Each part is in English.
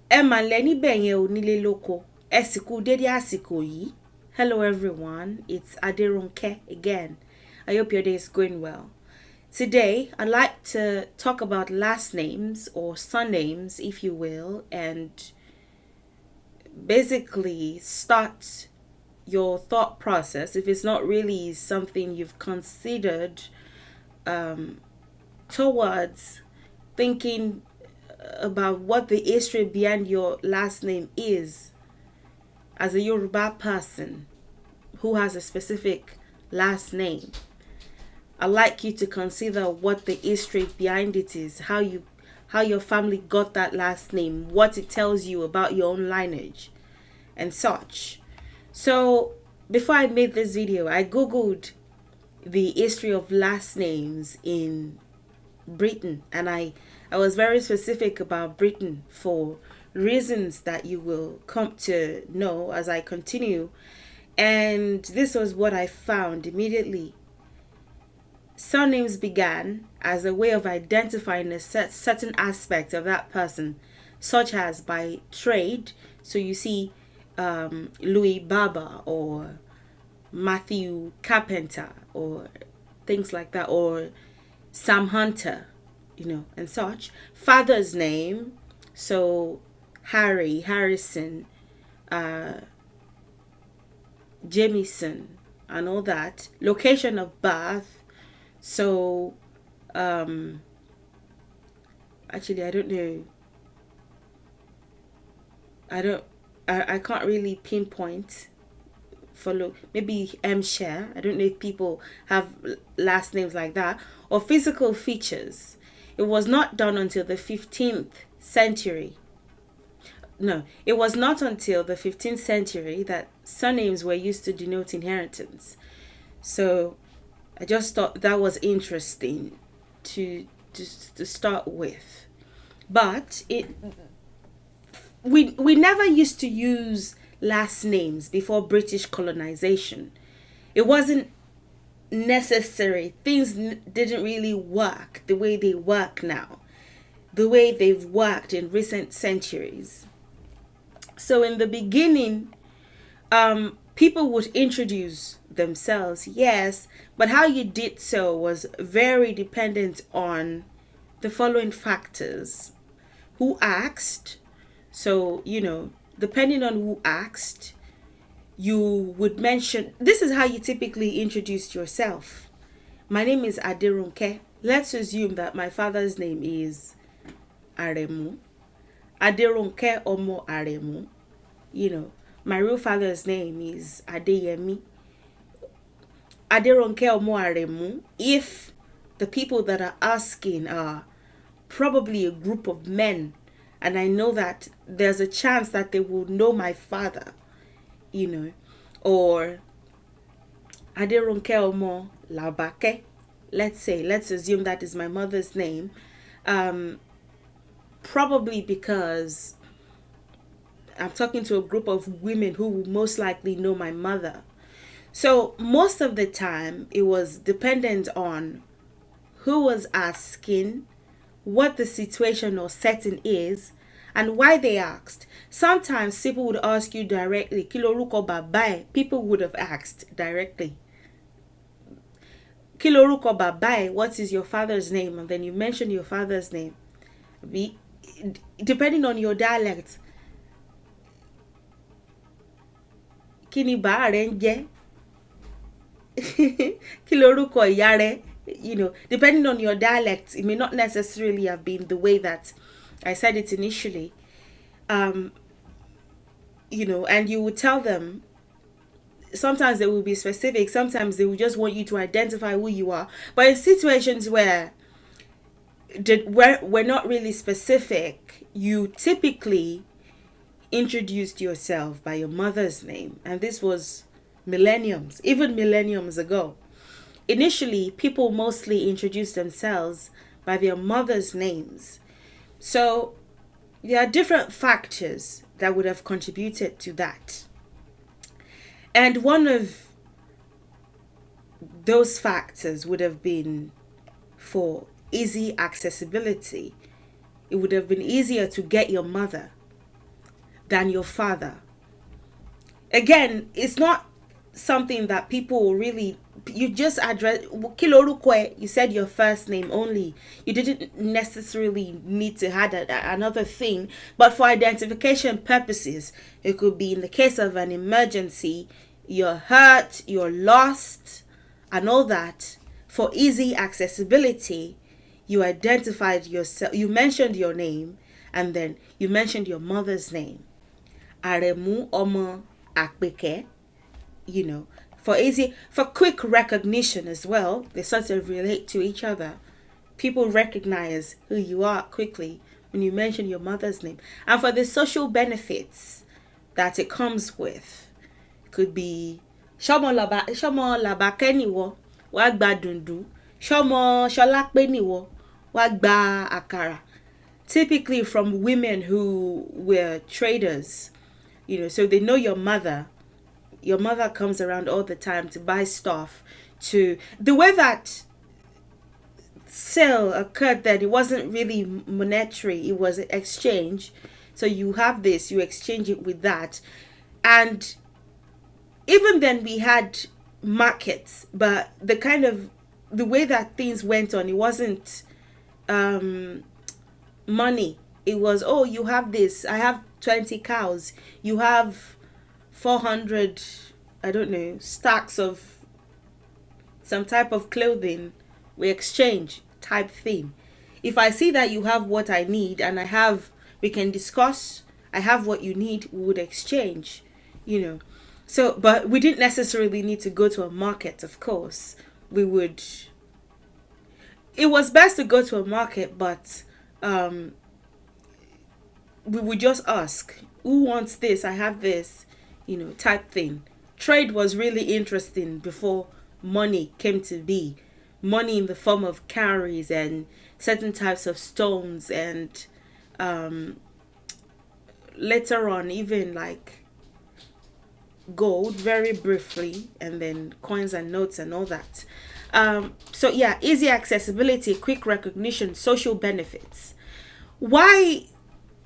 Emma Lenny Benye Onile Loko. Esiku Dedi Asiko yi. Hello everyone, it's Adirunke again. I hope your day is going well. Today, I'd like to talk about last names or surnames, if you will, and basically start your thought process if it's not really something you've considered towards thinking about what the history behind your last name is as a Yoruba person who has a specific last name. I'd like you to consider what the history behind it is, how your family got that last name, what it tells you about your own lineage and such. So before I made this video, I googled the history of last names in Britain, and I was very specific about Britain for reasons that you will come to know as I continue. And this was what I found immediately. Surnames began as a way of identifying a certain aspect of that person, such as by trade. So you see Louis Barber or Matthew Carpenter or things like that, or Sam Hunter, and such. Father's name, so Harry, Harrison, Jamieson, and all that. Location of birth, so actually I don't know. I can't really pinpoint for maybe Share. I don't know if people have last names like that. Or physical features. It was not done until the 15th century. No, it was not until the 15th century that surnames were used to denote inheritance. So I just thought that was interesting to start with. But we never used to use last names before British colonization. It wasn't necessary. Things didn't really work the way they work now, the way they've worked in recent centuries. So in the beginning, people would introduce themselves, yes, but how you did so was very dependent on the following factors. Who asked? So, depending on who asked, you would mention, this is how you typically introduce yourself. My name is Adirunke. Let's assume that my father's name is Aremu. Adirunke Omo Aremu. My real father's name is Adeyemi. Adirunke Omo Aremu. If the people that are asking are probably a group of men, and I know that there's a chance that they will know my father, or Adirunke Omo Labake. Let's assume that is my mother's name. Probably because I'm talking to a group of women who will most likely know my mother. So most of the time it was dependent on who was asking, what the situation or setting is, and why they asked. Sometimes people would ask you directly, Kiloruko Babai. People would have asked directly, Kiloruko Babai, what is your father's name? And then you mention your father's name. Depending on your dialect, Kini ba re nje? Kiloruko yare. Depending on your dialect, it may not necessarily have been the way that I said it initially. And you would tell them. Sometimes they will be specific, sometimes they will just want you to identify who you are. But in situations where we're not really specific, you typically introduced yourself by your mother's name. And this was even millenniums ago. Initially, people mostly introduced themselves by their mother's names. So there are different factors that would have contributed to that. And one of those factors would have been for easy accessibility. It would have been easier to get your mother than your father. Again, it's not something that people really, you just address. You said your first name only. You didn't necessarily need to add another thing, but for identification purposes, it could be in the case of an emergency, you're hurt, you're lost, and all that. For easy accessibility, you identified yourself, you mentioned your name, and then you mentioned your mother's name. Aremu Omo Akbeke, for quick recognition as well. They sort of relate to each other. People recognize who you are quickly when you mention your mother's name. And for the social benefits that it comes with, could be Shomo labake niwo wa gba dundu, Shomo sholakpe niwo wa gba akara. Typically from women who were traders, so they know your mother. Your mother comes around all the time to buy stuff. The way that sale occurred, that it wasn't really monetary, it was exchange. So you have this, you exchange it with that. And even then we had markets, but the way that things went on, it wasn't money. It was, oh, you have this, I have 20 cows, you have 400, I don't know, stacks of some type of clothing, we exchange type thing. If I see that you have what I need and we can discuss, I have what you need, we would exchange, So, but we didn't necessarily need to go to a market, of course. It was best to go to a market, but we would just ask, who wants this? I have this, type thing. Trade was really interesting before money came to be. Money in the form of cowries and certain types of stones, and later on even like gold, very briefly, and then coins and notes and all that. So yeah, easy accessibility, quick recognition, social benefits. Why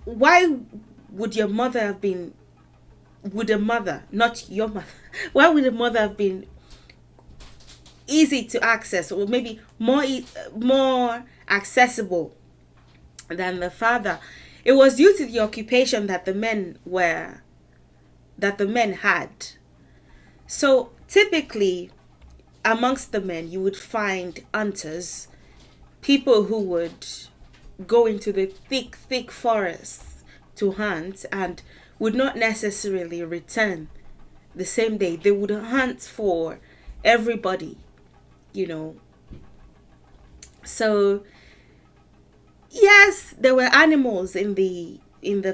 would your mother have been, would a mother, not your mother, why would a mother have been easy to access, or maybe more accessible than the father? It was due to the occupation that the men had. So typically amongst the men, you would find hunters, people who would go into the thick forests to hunt and would not necessarily return the same day. They would hunt for everybody, So yes, there were animals in the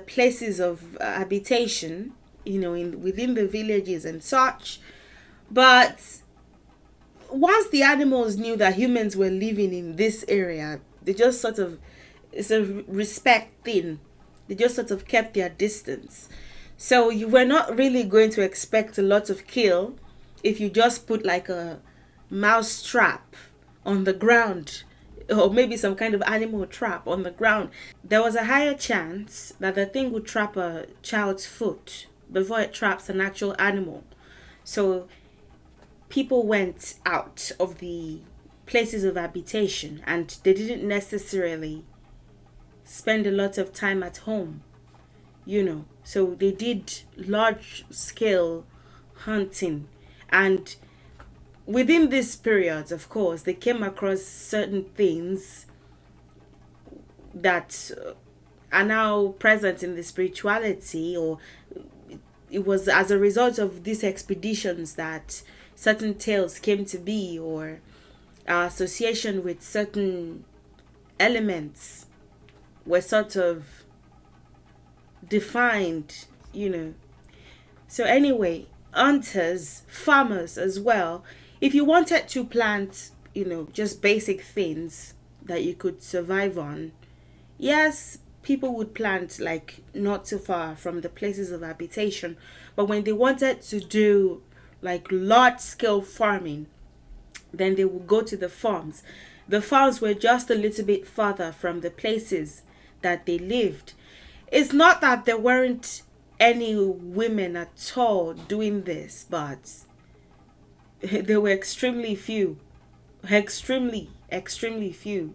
places of habitation, within the villages and such. But once the animals knew that humans were living in this area, they just sort of, it's a respect thing. They just sort of kept their distance. So you were not really going to expect a lot of kill if you just put like a mouse trap on the ground, or maybe some kind of animal trap on the ground. There was a higher chance that the thing would trap a child's foot before it traps an actual animal. So people went out of the places of habitation and they didn't necessarily spend a lot of time at home, So they did large scale hunting, and within this period, of course, they came across certain things that are now present in the spirituality, or it was as a result of these expeditions that certain tales came to be, or our association with certain elements were sort of defined, So anyway, hunters, farmers as well. If you wanted to plant, just basic things that you could survive on, yes, people would plant like not too far from the places of habitation. But when they wanted to do like large scale farming, then they would go to the farms. The farms were just a little bit further from the places that they lived. It's not that there weren't any women at all doing this, but there were extremely few. Extremely few.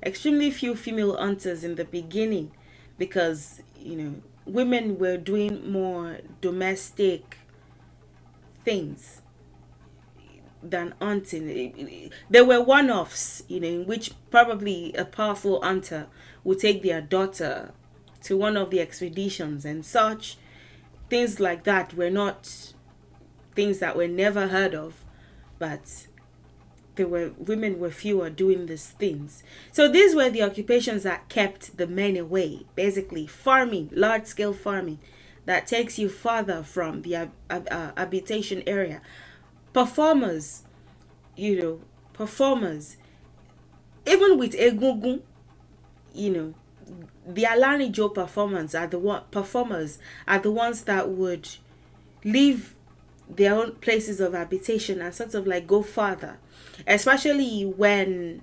Extremely few female hunters in the beginning, because women were doing more domestic things than hunting. There were one-offs, in which probably a powerful hunter would take their daughter to one of the expeditions and such. Things like that were not things that were never heard of, but women were fewer doing these things. So these were the occupations that kept the men away. Basically, farming, large-scale farming, that takes you farther from the habitation area. Performers, performers, even with egungun, the Alanijo performers are the ones that would leave their own places of habitation and sort of like go farther, especially when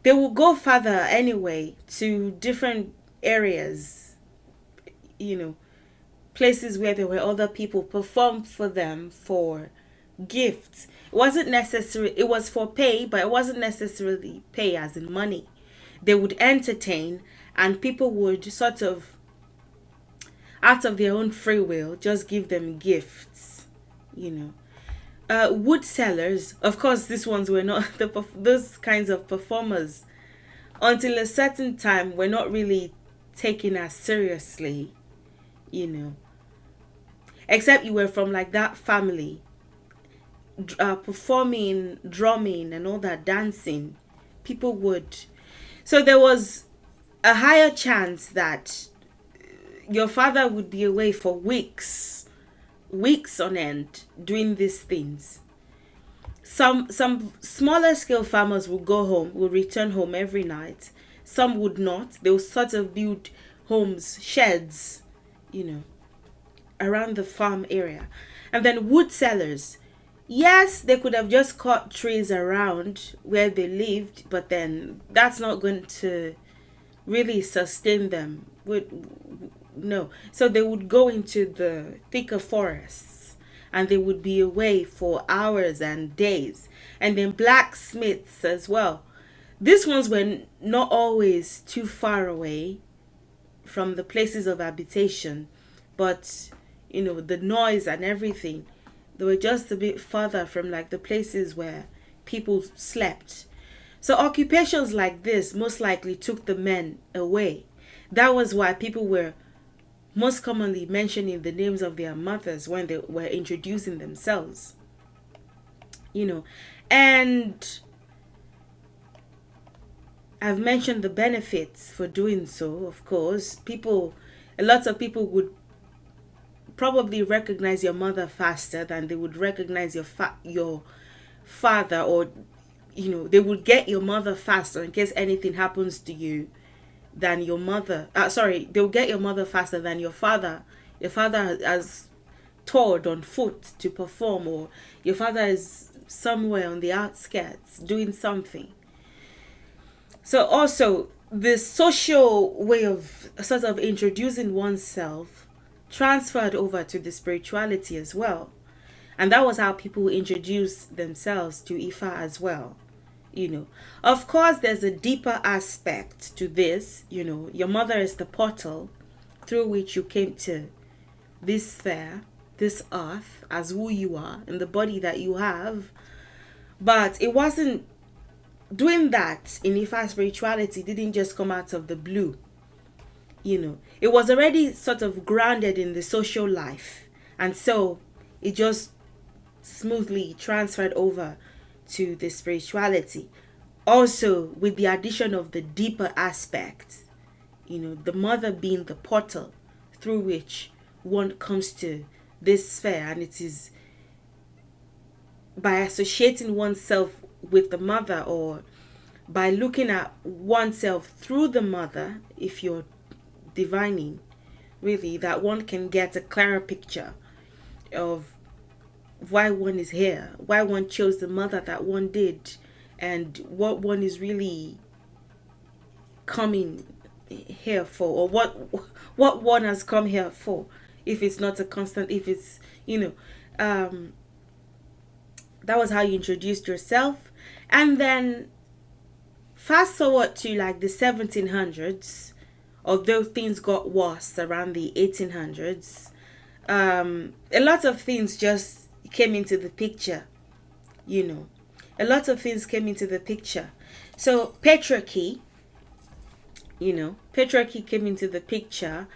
they will go farther anyway to different areas, places where there were other people, perform for them for gifts. It wasn't necessary, it was for pay, but it wasn't necessarily pay as in money. They would entertain, and people would sort of, out of their own free will, just give them gifts, wood sellers, of course, these ones were not those kinds of performers until a certain time were not really taken as seriously, except you were from like that family, performing, drumming and all that, dancing, people would, so there was a higher chance that your father would be away for weeks on end doing these things. Some smaller scale farmers would go home, would return home every night. Some would not. They would sort of build homes, sheds, around the farm area. And then wood sellers, yes, they could have just cut trees around where they lived, but then that's not going to really sustain them. No. So they would go into the thicker forests, and they would be away for hours and days. And then blacksmiths as well. These ones were not always too far away from the places of habitation, but the noise and everything, they were just a bit further from like the places where people slept. So occupations like this most likely took the men away. That was why people were most commonly mentioning the names of their mothers when they were introducing themselves. And I've mentioned the benefits for doing so, of course. A lot of people would probably recognize your mother faster than they would recognize your father, or they would get your mother faster in case anything happens to you than your mother. They'll get your mother faster than your father. Your father has toured on foot to perform, or your father is somewhere on the outskirts doing something. So also, the social way of sort of introducing oneself transferred over to the spirituality as well. And that was how people introduced themselves to Ifa as well. Of course, there's a deeper aspect to this. Your mother is the portal through which you came to this sphere, this earth, as who you are, and the body that you have. But it wasn't doing that in Ifa spirituality, didn't just come out of the blue. It was already sort of grounded in the social life, and so it just smoothly transferred over to the spirituality. Also, with the addition of the deeper aspect, the mother being the portal through which one comes to this sphere, and it is by associating oneself with the mother, or by looking at oneself through the mother, if you're divining, really, that one can get a clearer picture of why one is here, why one chose the mother that one did, and what one is really coming here for, or what one has come here for, if it's not a constant, if it's, um that was how you introduced yourself. And then fast forward to like the 1700s, although things got worse around the 1800s. A lot of things just came into the picture, a lot of things came into the picture. So patriarchy came into the picture,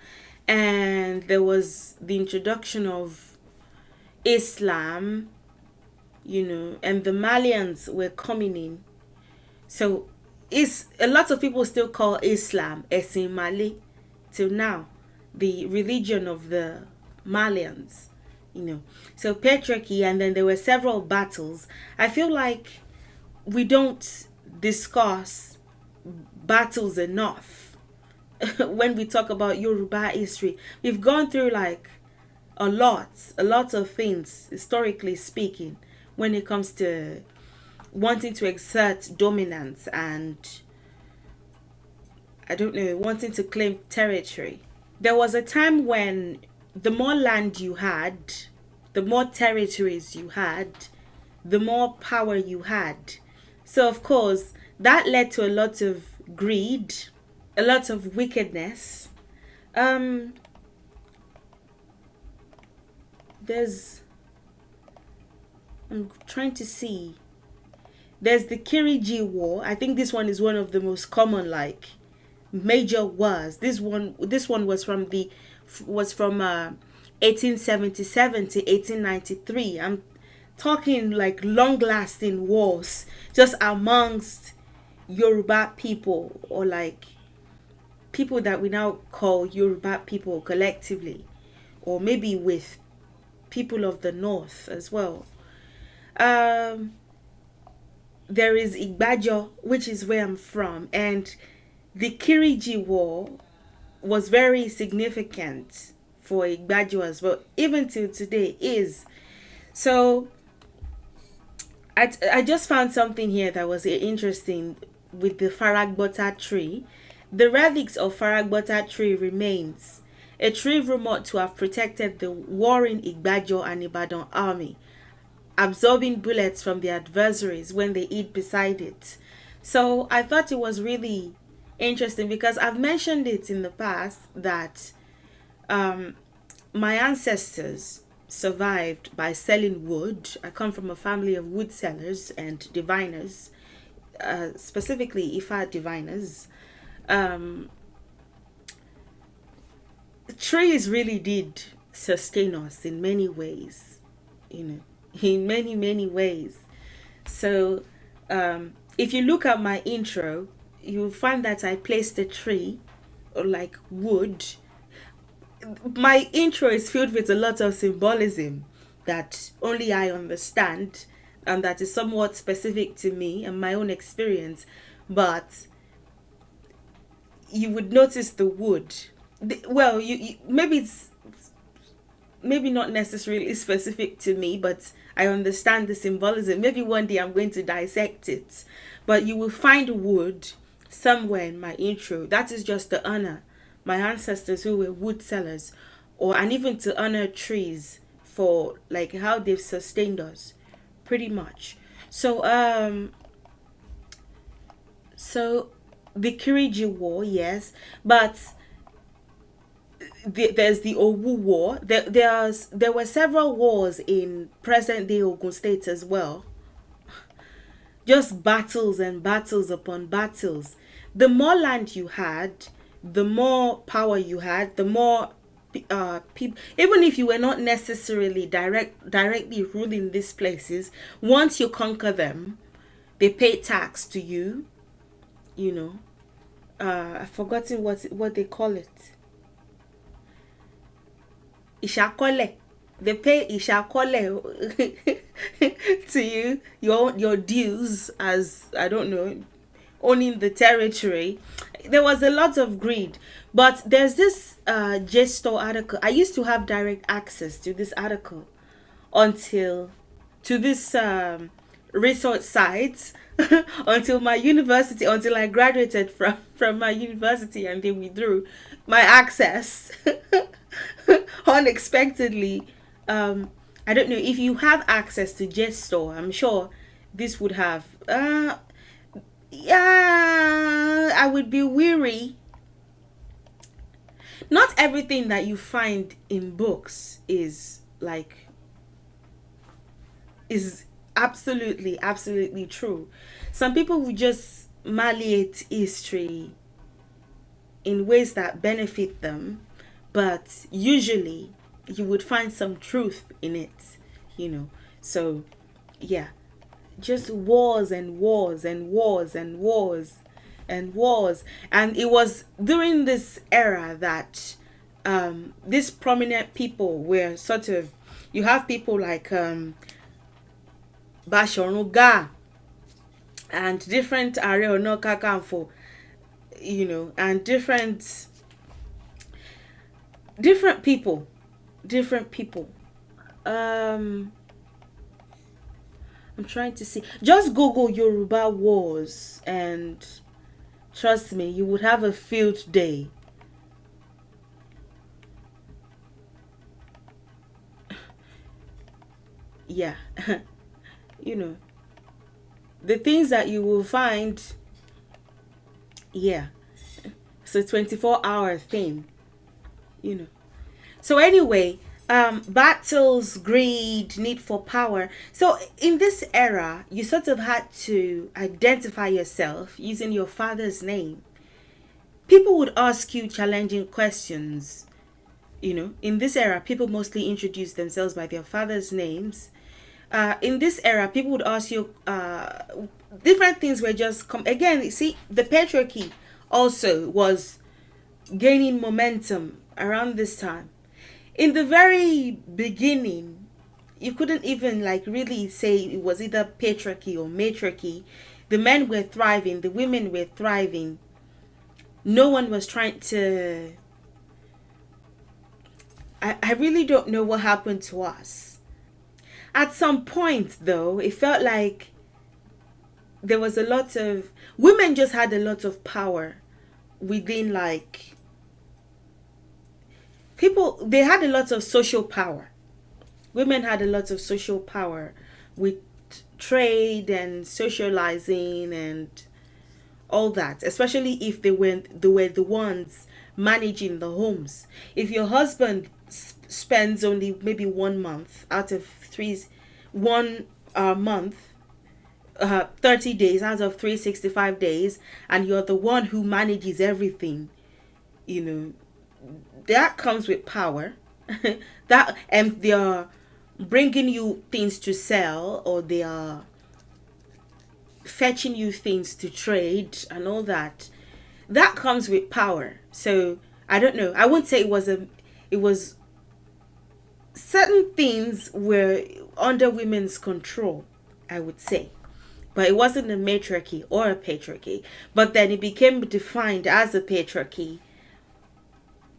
and there was the introduction of Islam, and the Malians were coming in. So a lot of people still call Islam Esin Mali till now, the religion of the Malians, So patriarchy, and then there were several battles. I feel like we don't discuss battles enough when we talk about Yoruba history. We've gone through like a lot of things, historically speaking, when it comes to wanting to exert dominance and, I don't know, wanting to claim territory. There was a time when the more land you had, the more territories you had, the more power you had. So of course, that led to a lot of greed, a lot of wickedness. I'm trying to see. There's the Kiriji War. I think this one is one of the most common, like, major wars. This one was from 1877 to 1893. I'm talking like long-lasting wars just amongst Yoruba people, or like people that we now call Yoruba people collectively, or maybe with people of the north as well. There is Igbajo, which is where I'm from, and the Kiriji War was very significant for Igbajo as well, even till today is. So I just found something here that was interesting with the Faragbota tree. The relics of Faragbota tree remains, a tree rumored to have protected the warring Igbajo and Ibadan army, absorbing bullets from their adversaries when they eat beside it. So I thought it was really interesting, because I've mentioned it in the past that my ancestors survived by selling wood. I come from a family of wood sellers and diviners, specifically Ifa diviners. Trees really did sustain us in many ways, in many ways. So if you look at my intro, you'll find that I placed a tree, or like wood. My intro is filled with a lot of symbolism that only I understand, and that is somewhat specific to me and my own experience. But you would notice the wood. Well, you maybe it's maybe not necessarily specific to me, but I understand the symbolism. Maybe one day I'm going to dissect it. But you will find wood somewhere in my intro. That is just to honor my ancestors who were wood sellers, and even to honor trees for like how they've sustained us, pretty much. So the Kiriji War, yes, but there's the Owu War. There were several wars in present day Ogun State as well. Just battles and battles upon battles. The more land you had, the more power you had, the more people. Even if you were not necessarily directly ruling these places, once you conquer them, they pay tax to you. I've forgotten what they call it. Ishakole. They pay Ishakole to you, your dues, as, I don't know, owning the territory. There was a lot of greed. But there's this JSTOR article. I used to have direct access to this article to this research site until I graduated from my university, and they withdrew my access unexpectedly. I don't know if you have access to JSTOR. I'm sure this would have. Yeah, I would be weary. Not everything that you find in books is absolutely true. Some people will just malleate history in ways that benefit them, but usually you would find some truth in it, you know. So, yeah, just wars and wars and wars and wars and wars. And it was during this era that these prominent people were sort of, you have people like Bashoruga and different Are Ona Kakanfo, you know, and different people, I'm trying to see. Just Google Yoruba wars, and trust me, you would have a field day. Yeah. You know, the things that you will find, yeah, it's a 24-hour thing, you know. So anyway, battles, greed, need for power. So in this era, you sort of had to identify yourself using your father's name. People would ask you challenging questions. You know, in this era, people mostly introduce themselves by their father's names. In this era, people would ask you different things were just again, you see, the patriarchy also was gaining momentum around this time. In the very beginning, you couldn't even like really say it was either patriarchy or matriarchy. The men were thriving, the women were thriving. No one was trying to. I really don't know what happened to us. At some point, though, it felt like there was a lot of women just had a lot of power within, like, people, they had a lot of social power. Women had a lot of social power with trade and socializing and all that, especially if they were the ones managing the homes. If your husband spends only maybe 1 month out of one month, 30 days out of 365 days, and you're the one who manages everything, you know, that comes with power. That, and they are bringing you things to sell, or they are fetching you things to trade and all that. That comes with power. So I don't know, I wouldn't say it was certain things were under women's control, I would say, but it wasn't a matriarchy or a patriarchy. But then it became defined as a patriarchy,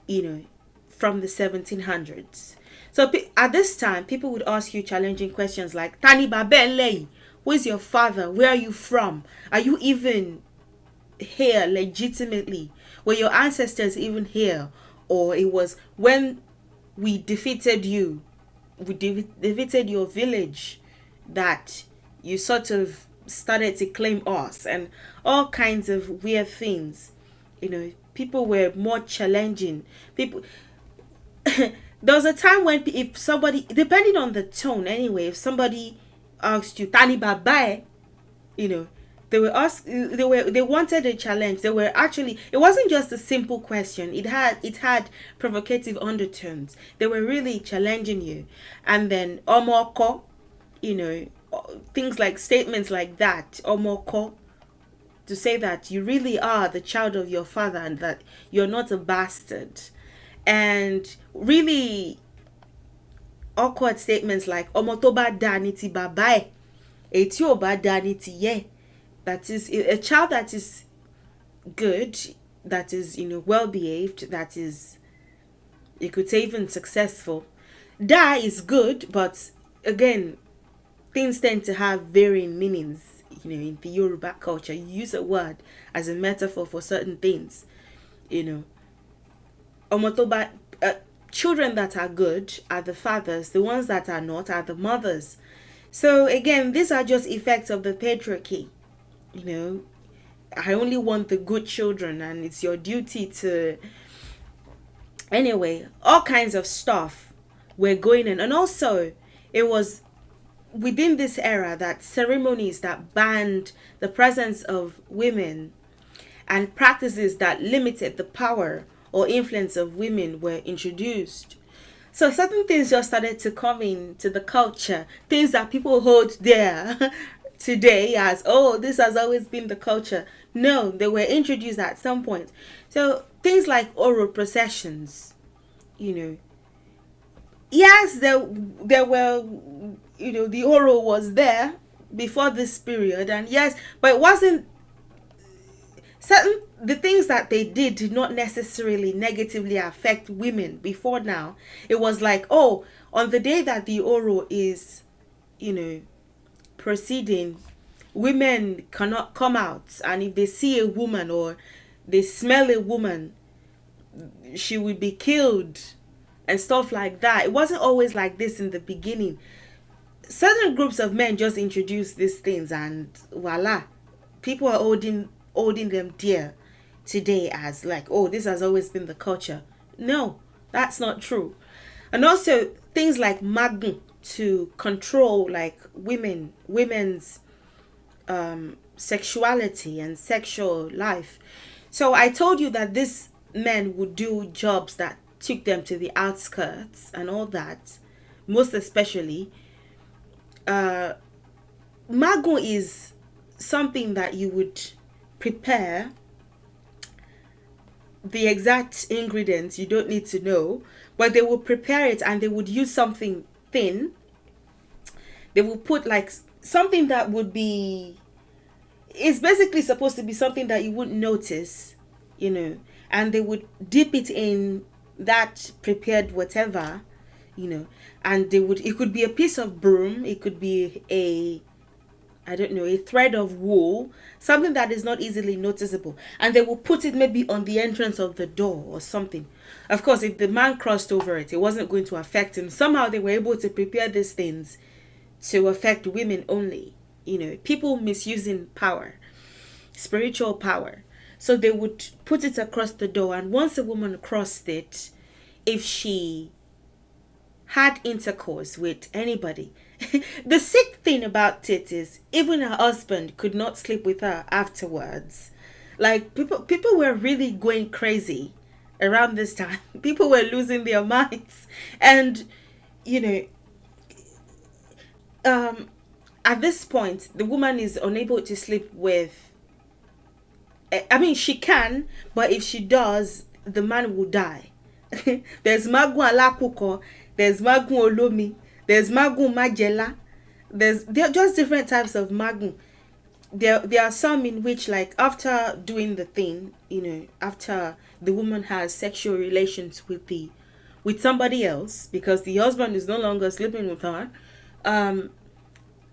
you know, from the 1700s. So at this time, people would ask you challenging questions like, Tani Babele, where's your father? Where are you from? Are you even here legitimately? Were your ancestors even here? Or it was when we defeated you, we defeated your village, that you sort of started to claim us, and all kinds of weird things. You know, people were more challenging. People, there was a time when if somebody, depending on the tone anyway, if somebody asked you, Tani Babae, you know, they wanted a challenge. They were actually, it wasn't just a simple question. It had provocative undertones. They were really challenging you. And then omoko, you know, things like statements like that, omoko, to say that you really are the child of your father and that you're not a bastard. And really awkward statements like omotoba daniti babae, etioba daniti ye. That is a child that is good, that is, you know, well behaved, that is, you could say, even successful. Da is good, but again, things tend to have varying meanings. you know, in the Yoruba culture, you use a word as a metaphor for certain things, you know. Omotoba, children that are good are the fathers, the ones that are not are the mothers. So again, these are just effects of the patriarchy, you know. I only want the good children, and it's your duty to, anyway, all kinds of stuff were going in. And also it was within this era that ceremonies that banned the presence of women and practices that limited the power or influence of women were introduced. So certain things just started to come into the culture, things that people hold dear today as, oh, this has always been the culture. No, they were introduced at some point. So things like oral processions, you know. Yes, there were, you know, the oral was there before this period, and yes, but it wasn't certain, the things that they did not necessarily negatively affect women before now. It was like, oh, on the day that the oral is, you know, proceeding, women cannot come out, and if they see a woman or they smell a woman, she will be killed and stuff like that. It wasn't always like this in the beginning. Certain groups of men just introduced these things, and voila, people are holding them dear today as like, oh, this has always been the culture. No, that's not true. And also things like magun, to control like women's sexuality and sexual life. So I told you that these men would do jobs that took them to the outskirts and all that. Most especially, magun is something that you would prepare. The exact ingredients you don't need to know, but they will prepare it, and they would use something thin. They will put like something that would be, it's basically supposed to be something that you wouldn't notice, you know, and they would dip it in that prepared whatever, you know, and they would, it could be a piece of broom, it could be a, I don't know, a thread of wool, something that is not easily noticeable, and they will put it maybe on the entrance of the door or something. Of course, if the man crossed over it, it wasn't going to affect him. Somehow they were able to prepare these things to affect women only, you know, people misusing power, spiritual power. So they would put it across the door, and once a woman crossed it, if she had intercourse with anybody, the sick thing about it is even her husband could not sleep with her afterwards. Like people were really going crazy around this time. People were losing their minds, and you know, at this point, the woman is unable to sleep with. I mean, she can, but if she does, the man will die. There's magun alakuko, there's magun olomi, there's magun majela. There are just different types of magun. There are some in which, like, after doing the thing, you know, after the woman has sexual relations with somebody else, because the husband is no longer sleeping with her,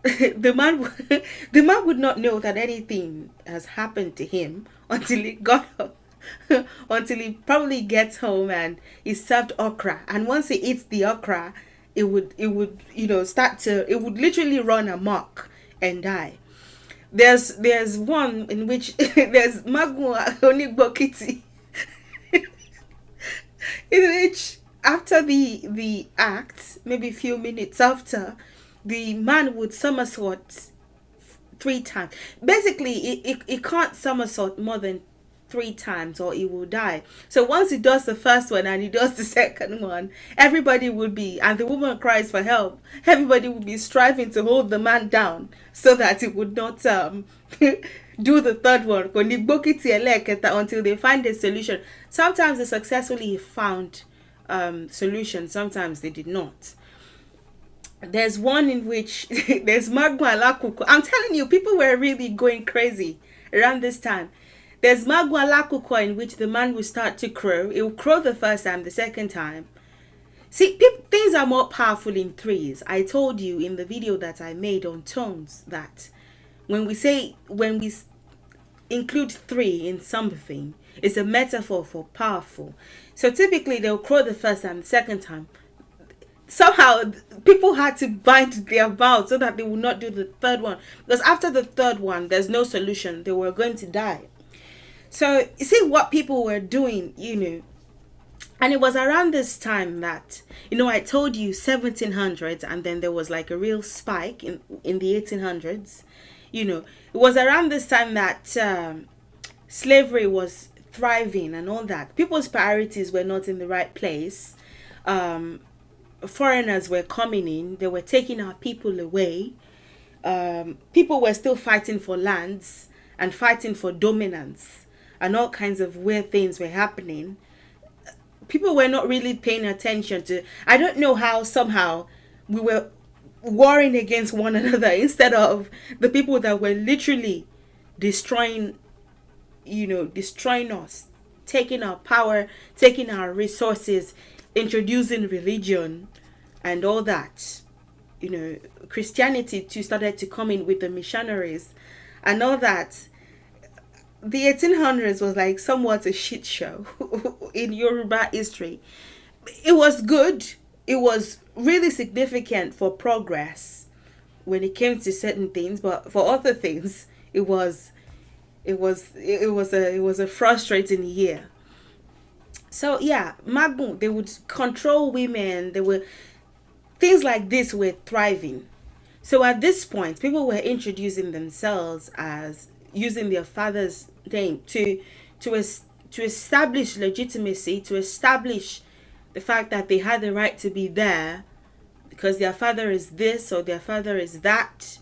the man would not know that anything has happened to him until he got up, until he probably gets home and is served okra. And once he eats the okra, it would you know, it would literally run amok and die. There's one in which there's magu onigbokiti, in which after the act, maybe a few minutes after, the man would somersault 3 times. Basically, it can't somersault more than 3 times or he will die. So once he does the first one and he does the second one, everybody would be, and the woman cries for help, everybody would be striving to hold the man down so that he would not do the third one until they find a solution. Sometimes they successfully found solutions, sometimes they did not. There's one in which there's magma alakuko. I'm telling you, people were really going crazy around this time. There's magma alakuko, in which the man will start to crow. It will crow the first time, the second time. See, things are more powerful in threes. I told you in the video that I made on tones that when we include three in something, it's a metaphor for powerful. So typically they'll crow the first and the second time. Somehow people had to bind their mouth so that they would not do the third one, because after the third one there's no solution, they were going to die. So you see what people were doing, and it was around this time that, I told you 1700s, and then there was like a real spike in the 1800s. It was around this time that slavery was thriving and all that. People's priorities were not in the right place. Foreigners were coming in, they were taking our people away. People were still fighting for lands and fighting for dominance, and all kinds of weird things were happening. People were not really paying attention to. I don't know how somehow we were warring against one another instead of the people that were literally destroying us, taking our power, taking our resources, introducing religion and all that. Christianity too started to come in with the missionaries and all that. The 1800s was like somewhat a shit show in Yoruba history. It was good. It was really significant for progress when it came to certain things, but for other things, it was a frustrating year. So yeah, Magbon, they would control women. They were things like this were thriving. So at this point, people were introducing themselves as using their father's name to establish legitimacy, to establish the fact that they had the right to be there because their father is this or their father is that.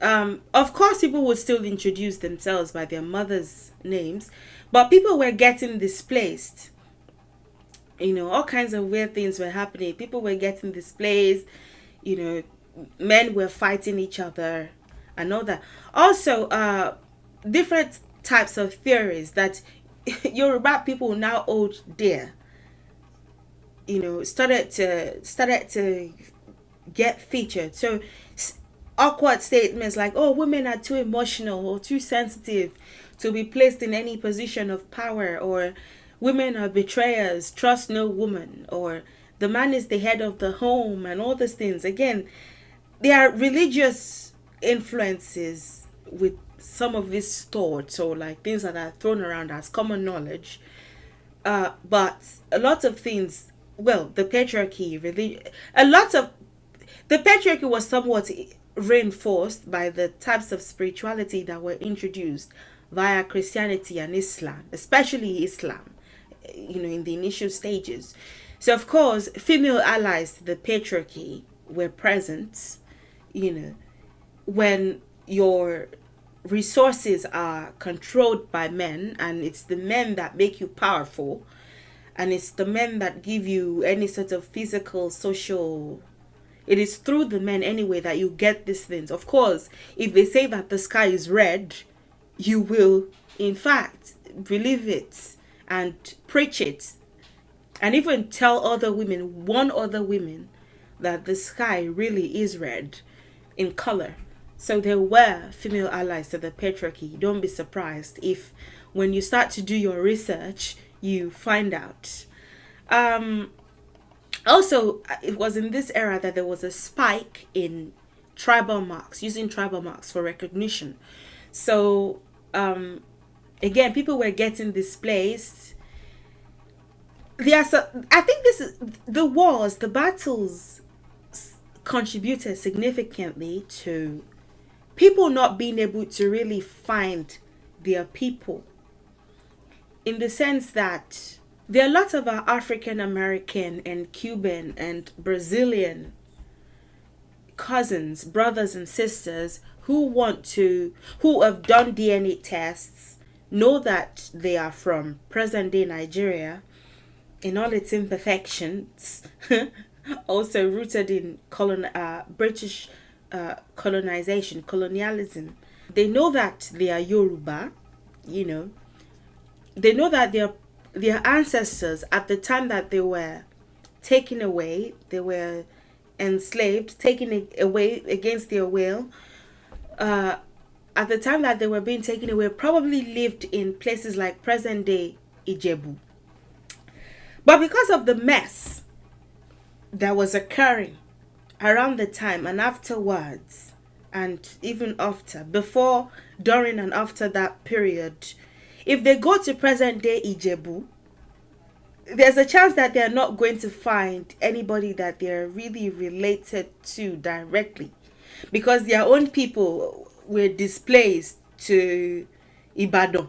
Of course, people would still introduce themselves by their mother's names, but people were getting displaced. All kinds of weird things were happening. People were getting displaced. Men were fighting each other and all that. Also, different types of theories that Yoruba people now hold dear, started to get featured. So awkward statements like, oh, women are too emotional or too sensitive to be placed in any position of power, or women are betrayers, trust no woman, or the man is the head of the home, and all these things. Again, there are religious influences with some of these thoughts, or like things that are thrown around as common knowledge. But a lot of things, well, the patriarchy, the patriarchy was somewhat reinforced by the types of spirituality that were introduced via Christianity and Islam, especially Islam, in the initial stages. So, of course, female allies to the patriarchy were present, when your resources are controlled by men, and it's the men that make you powerful, and it's the men that give you any sort of physical, social. It is through the men anyway that you get these things. Of course, if they say that the sky is red, you will, in fact, believe it and preach it, and even tell warn other women that the sky really is red in color. So there were female allies to the patriarchy. Don't be surprised if when you start to do your research, you find out. Also, it was in this era that there was a spike in tribal marks, using tribal marks for recognition. So, again, people were getting displaced. I think the battles contributed significantly to people not being able to really find their people, in the sense that there are lots of our African American and Cuban and Brazilian cousins, brothers and sisters who have done DNA tests, know that they are from present day Nigeria in all its imperfections, also rooted in British colonization, colonialism. They know that they are Yoruba, they know that their ancestors, at the time that they were taken away, they were enslaved, taken away against their will, at the time that they were being taken away, probably lived in places like present day Ijebu. But because of the mess that was occurring around the time and afterwards, and even after, before, during, and after that period, if they go to present day Ijebu, there's a chance that they're not going to find anybody that they're really related to directly, because their own people were displaced to Ibadan.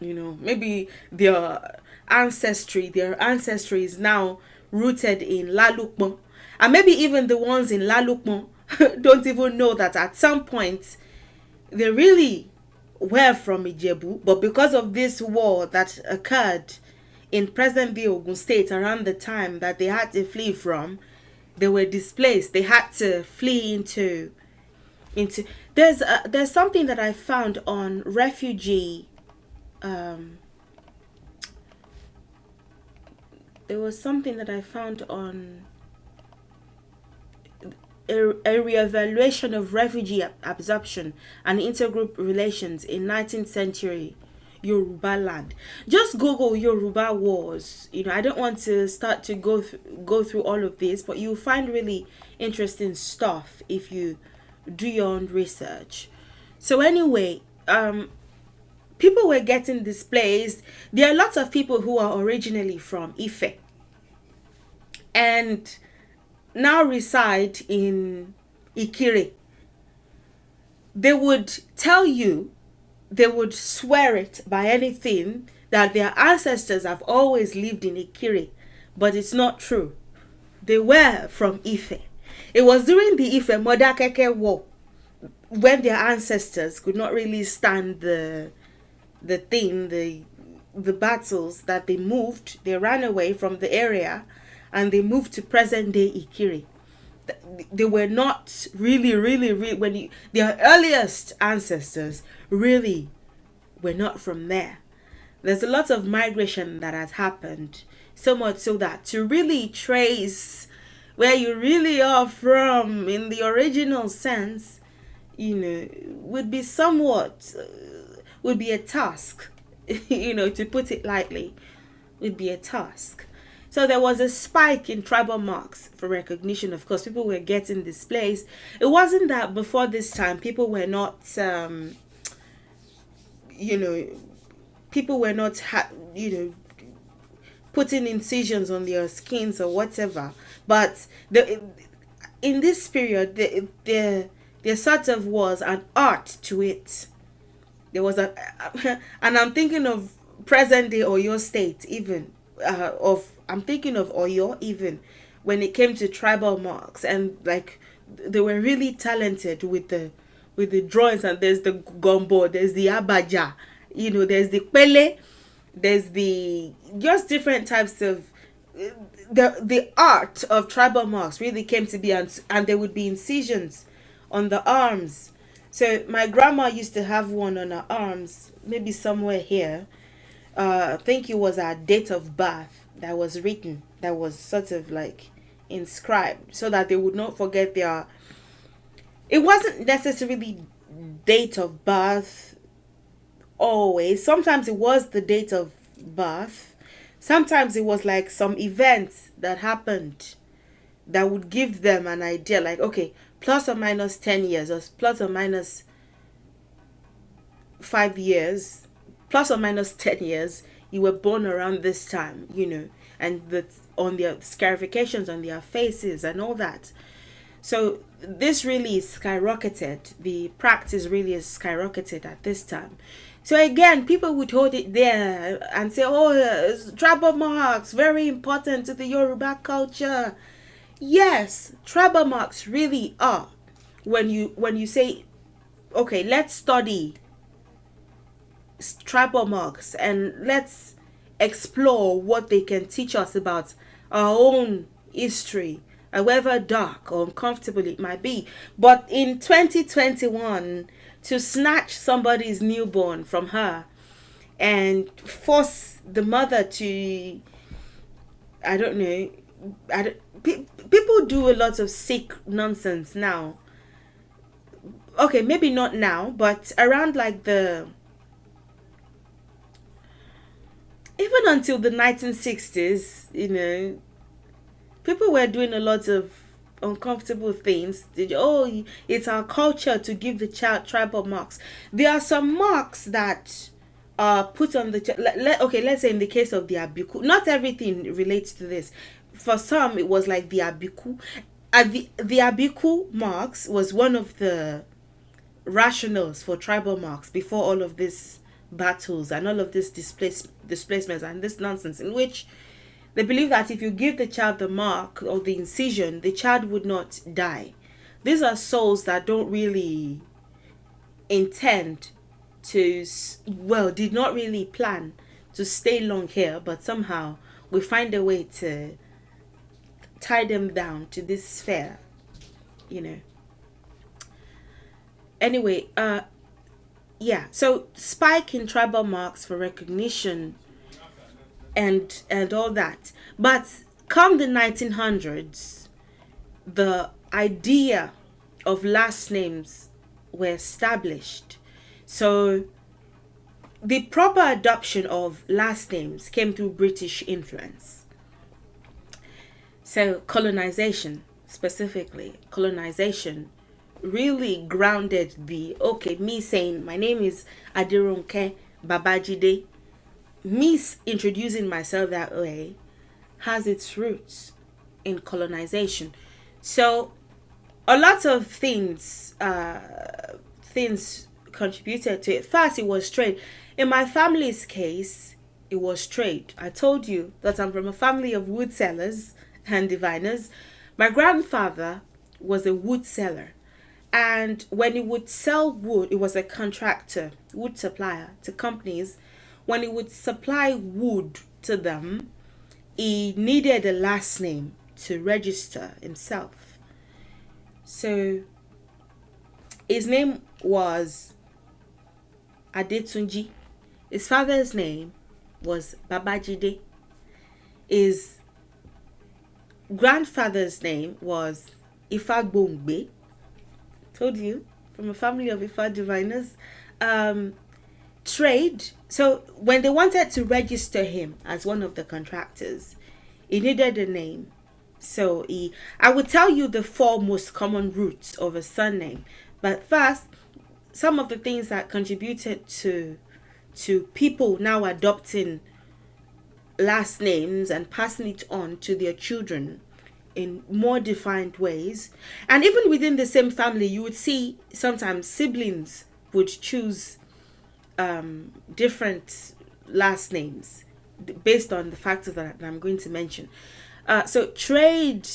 Maybe their ancestry is now rooted in Lalukmo. And maybe even the ones in Lalukmo don't even know that at some point they really were from Ijebu, but because of this war that occurred in present-day Ogun State around the time that they had to flee from, they were displaced. They had to flee into there's something that I found on refugee. There was something that I found on a re-evaluation of refugee absorption and intergroup relations in 19th century Yoruba land. Just Google Yoruba wars. I don't want to start to go through all of this, but you'll find really interesting stuff if you do your own research. So anyway, people were getting displaced. There are lots of people who are originally from Ife and now reside in Ikire. They would tell you, they would swear it by anything, that their ancestors have always lived in Ikire, but it's not true. They were from Ife. It was during the Ife Modakeke War when their ancestors could not really stand the battles, that they moved. They ran away from the area and they moved to present day Ikire. They were not really their earliest ancestors really were not from there. There's a lot of migration that has happened, so much so that to really trace where you really are from in the original sense, would be a task, to put it lightly, would be a task. So there was a spike in tribal marks for recognition. Of course, people were getting displaced. It wasn't that before this time people were not, putting incisions on their skins or whatever. But in this period, there sort of was an art to it. There was and I'm thinking of present day Oyo State even, I'm thinking of Oyo even, when it came to tribal marks, and like they were really talented with the drawings. And there's the gombo, there's the abaja, there's the pele, there's the just different types of the art of tribal marks really came to be, and there would be incisions on the arms. So my grandma used to have one on her arms, maybe somewhere here. I think it was her date of birth that was written, that was sort of like inscribed, so that they would not forget their. It wasn't necessarily date of birth always. Sometimes it was the date of birth. Sometimes it was like some events that happened that would give them an idea, like, okay, plus or minus 10 years, or plus or minus 5 years, plus or minus 10 years, you were born around this time, and on their scarifications on their faces and all that. So this really skyrocketed. The practice really is skyrocketed at this time. So again, people would hold it there and say, oh, tribal marks, very important to the Yoruba culture. Yes, tribal marks really are. When you say, okay, let's study tribal marks and let's explore what they can teach us about our own history, however dark or uncomfortable it might be. But in 2021, to snatch somebody's newborn from her and force the mother to, I don't know, people do a lot of sick nonsense now. okay, maybe not now, but around like the, even until the 1960s, people were doing a lot of uncomfortable things. Oh, it's our culture to give the child tribal marks. There are some marks that are put on the child. Okay, let's say in the case of the abiku, not everything relates to this. For some, it was like the abiku. The abiku marks was one of the rationals for tribal marks before all of this battles and all of this displacements and this nonsense, in which they believe that if you give the child the mark or the incision, the child would not die. These are souls that don't really intend to, well, did not really plan to stay long here, but somehow we find a way to tie them down to this sphere, Anyway, yeah, so spike in tribal marks for recognition and all that. But come the 1900s, the idea of last names were established. So the proper adoption of last names came through British influence. So colonization, specifically, colonization really grounded me saying my name is Adirunke Babajide, me introducing myself that way has its roots in colonization. So a lot of things contributed to it. First, it was trade. In my family's case, it was trade. I told you that I'm from a family of wood sellers and diviners. My grandfather was a wood seller, and when he would sell wood, it was a contractor, wood supplier to companies. When he would supply wood to them, he needed a last name to register himself. So his name was Adetunji. His father's name was Babajide. His grandfather's name was Ifagbongbe. Told you, from a family of Ifa diviners. Trade. So when they wanted to register him as one of the contractors, he needed a name. So I would tell you the 4 most common roots of a surname. But first, some of the things that contributed to people now adopting last names and passing it on to their children in more defined ways. And even within the same family, you would see sometimes siblings would choose different last names based on the factors that I'm going to mention. So trade,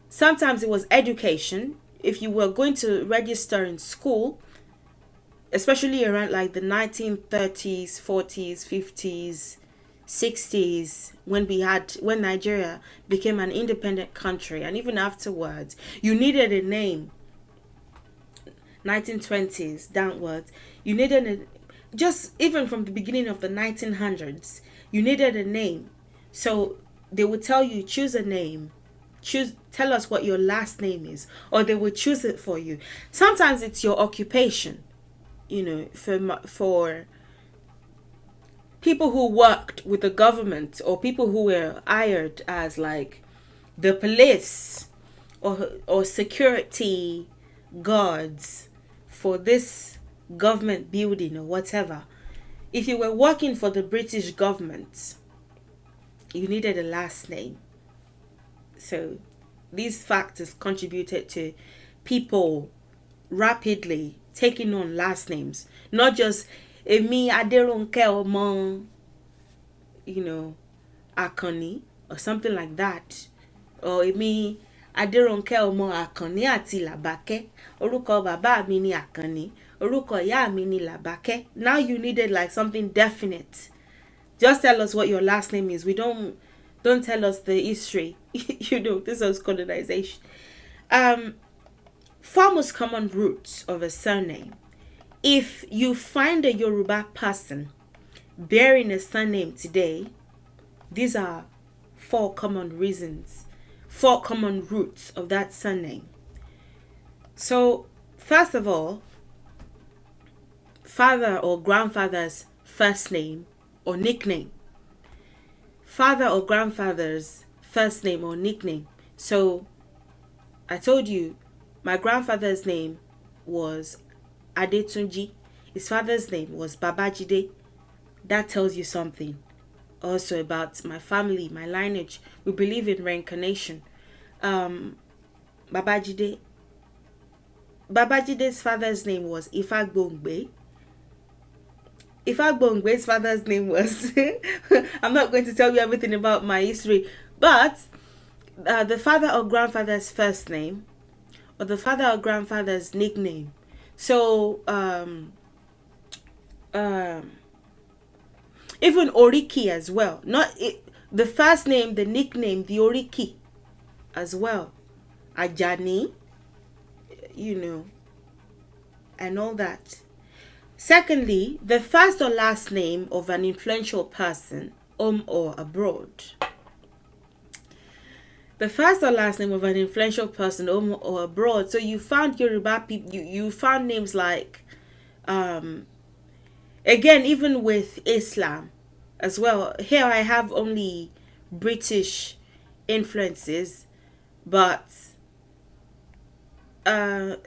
sometimes it was education. If you were going to register in school, especially around like the 1930s, 40s, 50s, 60s, when Nigeria became an independent country, and even afterwards, you needed a name. 1920s downwards, you needed just even from the beginning of the 1900s, you needed a name. So they would tell you, choose a name, tell us what your last name is, or they would choose it for you. Sometimes it's your occupation, for people who worked with the government, or people who were hired as like the police or security guards for this government building or whatever. If you were working for the British government, you needed a last name. So these factors contributed to people rapidly taking on last names, not just Emi Aderonke Omo, Akani or something like that, or Emi Aderonke Omo Akani àti Làbákẹ́, orúkọ bàbá mi ni Akani, orúkọ ìyá mi ni Làbákẹ́. Now you needed like something definite. Just tell us what your last name is. We don't tell us the history. This was colonization. 4 most common roots of a surname. If you find a Yoruba person bearing a surname today, these are 4 common reasons, 4 common roots of that surname. So first of all, father or grandfather's first name or nickname. Father or grandfather's first name or nickname. So I told you my grandfather's name was Adetunji. His father's name was Babajide. That tells you something also about my family, my lineage. We believe in reincarnation. Babajide's father's name was Ifagbongbe. Ifagbongbe's father's name was I'm not going to tell you everything about my history, but the father or grandfather's first name or the father or grandfather's nickname. So even Oriki as well. Not it, the first name, the nickname, the Oriki as well. Ajani, and all that. Secondly, the first or last name of an influential person, home or abroad. The first or last name of an influential person, home or abroad. So you found Yoruba people, you found names like, again, even with Islam as well. Here I have only British influences, but the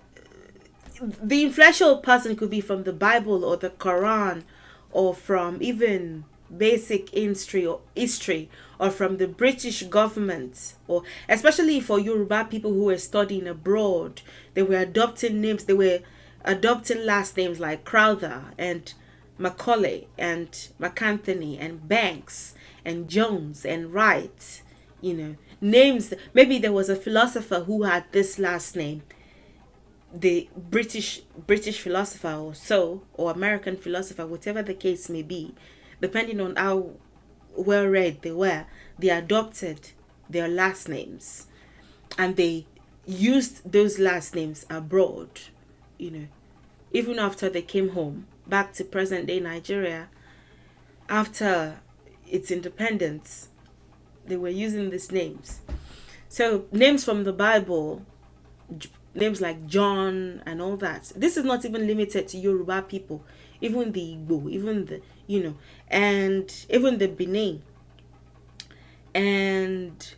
influential person could be from the Bible or the Quran, or from even basic history or from the British government, or especially for Yoruba people who were studying abroad, they were adopting names, they were adopting last names like Crowther and Macaulay and McAnthony and Banks and Jones and Wright, names. Maybe there was a philosopher who had this last name, the British philosopher or American philosopher, whatever the case may be, depending on how well read they were, they adopted their last names and they used those last names abroad, even after they came home back to present day Nigeria after its independence. They were using these names. So names from the Bible, names like John and all that. This is not even limited to Yoruba people, even the Igbo, even the, and even the Benin. And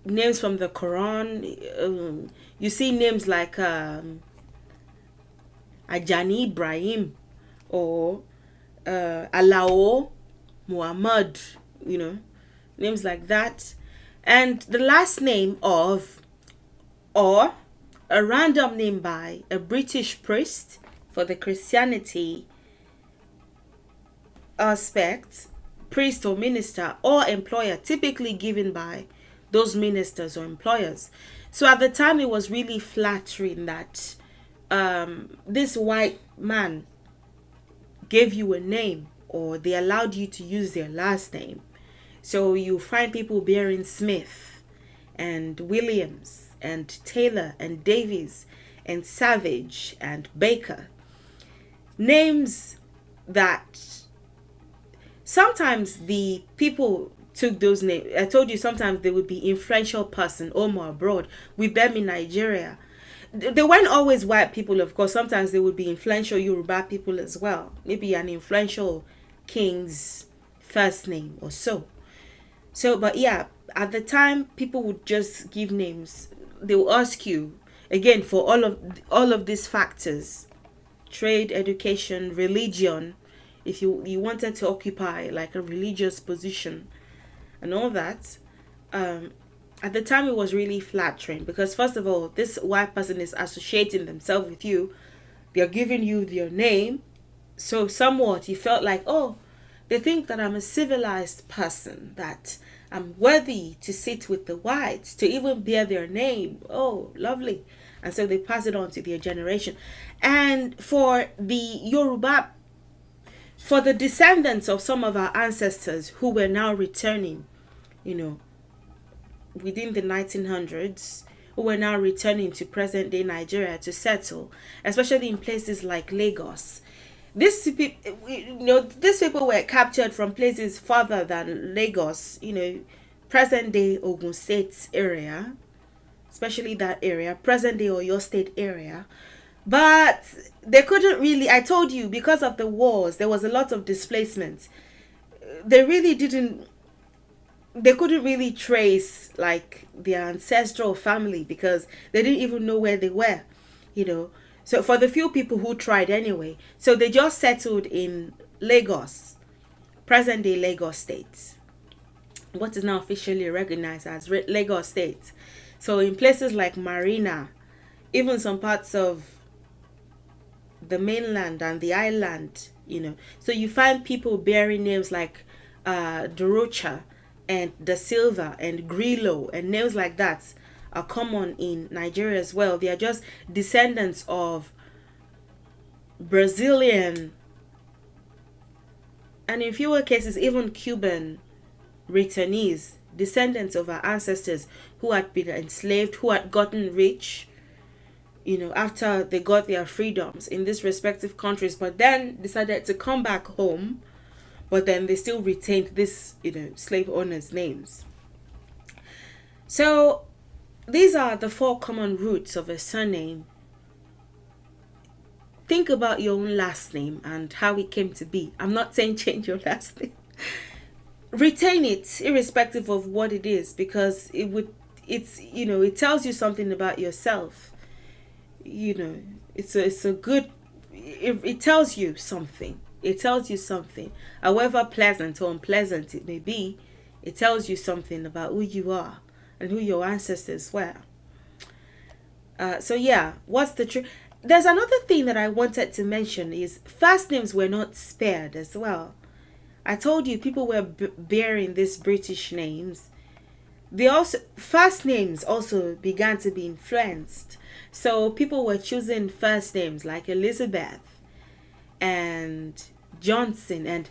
names from the Quran, you see names like Ajani Ibrahim or Alao Muhammad, names like that. And the last name of, or a random name by a British priest for the Christianity aspect, priest or minister or employer, typically given by those ministers or employers. So at the time, it was really flattering that this white man gave you a name, or they allowed you to use their last name. So you find people bearing Smith and Williams and Taylor and Davies and Savage and Baker. Names that sometimes the people took those names. I told you sometimes they would be influential person home or abroad with them in Nigeria. They weren't always white people, of course. Sometimes they would be influential Yoruba people as well. Maybe an influential king's first name or so. So, but yeah, at the time, people would just give names. They will ask you, again, for all of these factors, trade, education, religion, if you wanted to occupy like a religious position and all that, at the time it was really flattering, because first of all, this white person is associating themselves with you. They're giving you their name. So somewhat you felt like, oh, they think that I'm a civilized person, that I'm worthy to sit with the whites, to even bear their name. Oh, lovely. And so they pass it on to their generation. And for the Yoruba, for the descendants of some of our ancestors who were now returning, within the 1900s, who were now returning to present day Nigeria to settle, especially in places like Lagos. These people were captured from places farther than Lagos, present day Ogun State area. especially that area, present-day Oyo State area. But they couldn't really, I told you, because of the wars, there was a lot of displacement. They couldn't really trace like their ancestral family because they didn't even know where they were, you know. So for the few people who tried anyway, so they just settled in Lagos, present-day Lagos State, what is now officially recognized as Lagos State. So in places like Marina, even some parts of the mainland and the island, you know. So you find people bearing names like Dorocha and Da Silva and Grillo and names like that are common in Nigeria as well. They are just descendants of Brazilian and in fewer cases even Cuban returnees, descendants of our ancestors who had been enslaved, who had gotten rich, you know, after they got their freedoms in these respective countries, but then decided to come back home, but then they still retained this, you know, slave owners' names. So these are the 4 common roots of a surname. Think about your own last name and how it came to be. I'm not saying change your last name. Retain it irrespective of what it is, because it's you know, it tells you something about yourself. You know, it's a good, it tells you something. It tells you something, however pleasant or unpleasant it may be. It tells you something about who you are and who your ancestors were. So yeah, what's the truth? There's another thing that I wanted to mention is first names were not spared as well. I told you people were bearing these British names. They also, first names also began to be influenced. So people were choosing first names like Elizabeth and Johnson and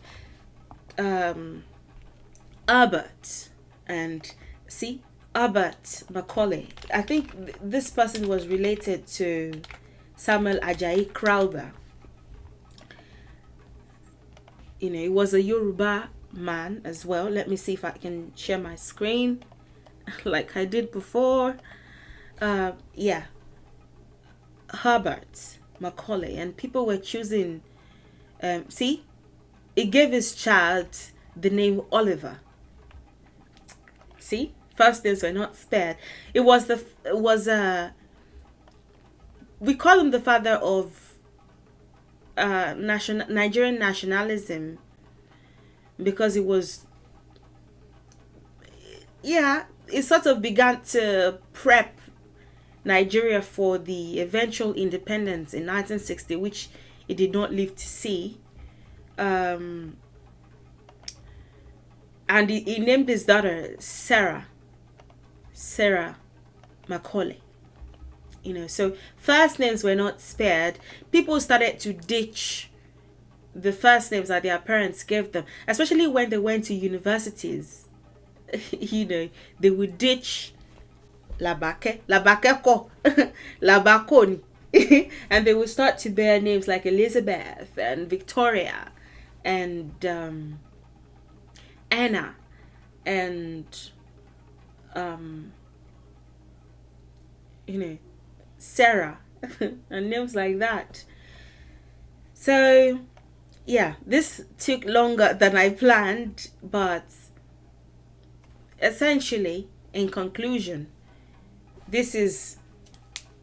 Albert and Albert Macaulay. I think this person was related to Samuel Ajayi Crowther. You know, he was a Yoruba man as well. Let me see if I can share my screen like I did before. Yeah, Herbert Macaulay, and people were choosing see, it gave his child the name Oliver. See, first names were not spared. It was we call him the father of Nigerian nationalism, because it was, yeah, it sort of began to prep Nigeria for the eventual independence in 1960, which it did not live to see. And he named his daughter Sarah Macaulay. You know, so first names were not spared. People started to ditch the first names that their parents gave them, especially when they went to universities. You know, they would ditch Labake ko, Labakoni, and they would start to bear names like Elizabeth and Victoria and Anna and you know, Sarah and names like that. So yeah, this took longer than I planned, but essentially, in conclusion, this is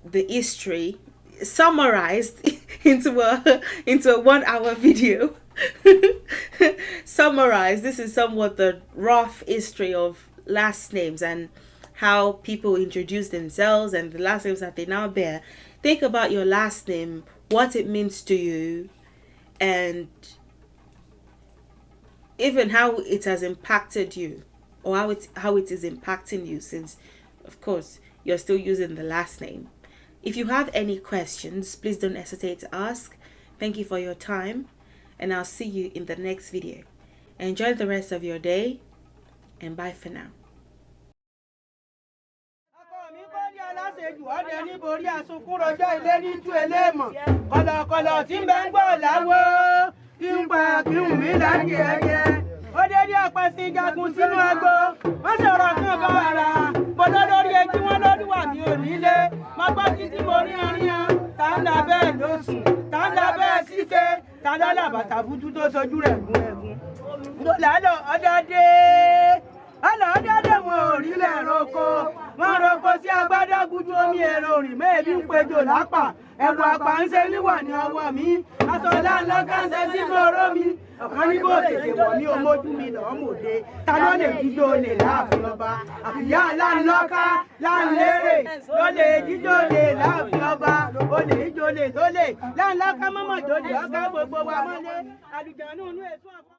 the history summarized into a 1-hour video. Summarized, this is somewhat the rough history of last names and how people introduce themselves and the last names that they now bear. Think about your last name, what it means to you, and even how it has impacted you, or how it is impacting you, since of course you're still using the last name. If you have any questions, please don't hesitate to ask. Thank you for your time, and I'll see you in the next video. Enjoy the rest of your day, and bye for now. Ó ta ló làbàtà bútú tó sojú rẹ̀ gún ẹ̀gún. lálọ́ ọ̀dọ́dé wọn ò rí lẹ̀ roko wọ́n roko sí agbádá gúdú omi èrò rìn méèbí ń pejò lápá ẹ̀rù àpá ń ṣe níwà ní ọwọ́ mi aṣọ láńlọ́ káńsẹ́ sínú oró mi ọ̀kan ní bó tètè wọ̀ ní omójú mi lọ́ọ́ mòde ta ló lè jíjó lè láàfin ọba àfìyá láńlọ́ká láńlérè ló lè jíjó lè láàfin ọba ó lè jíjó lè tó lè láńlọ́ká mọ́mọ́ jòlè ọ̀gá gbogbo wa mọ́lé àlùjánu inú ètò ọ̀fọ̀.